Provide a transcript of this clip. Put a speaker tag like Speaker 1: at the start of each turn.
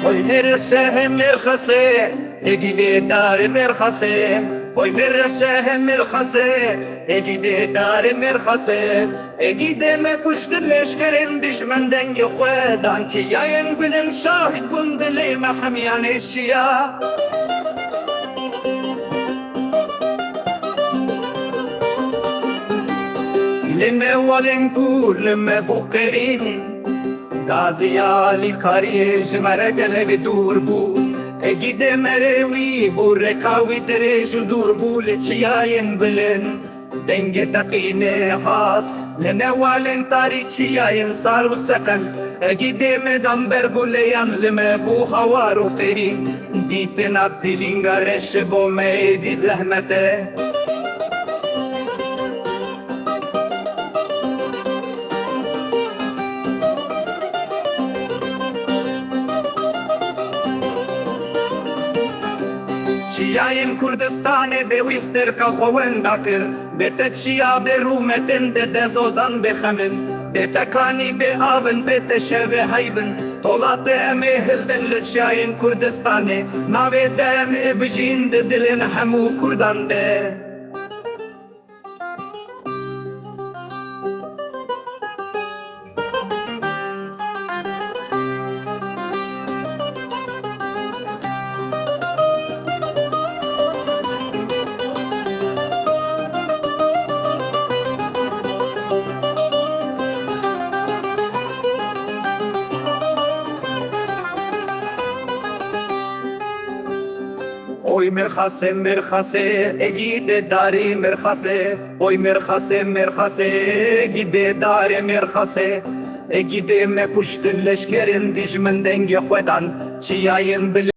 Speaker 1: Oy merşeh merhase egide dar merhase Oy merşeh merhase egide dar merhase egide me kuştu leşkerin düşmenden yokwedan ki yayın bilen şahit bundile mahmiyan eşya لما ولنقول لما بقرين دازيالي كاريج مرقل بدور بو اجد مروي بركاوي دريج دور بو لتشياين بلن دنگ تقيني هات لما ولن تاري تشياين صار وسكن اجد مدام بربوليان لما بو هوارو قرين ديتنا بلينغا رش بو ميدي زهمته چیایم کردستان دویستر که خوانده کر بته چیا به رومتن ده زوزان بخمن بته کانی به آون بته شوه هیبن طولات امه هلدن لچیایم کردستان ناوی دم بجین دلن همو کردان ده Oy merhase merhase egide dari merhase Oy merhase merhase egide dari merhase egide me kuştu leşkerin dijmenden yekwedan çiyayın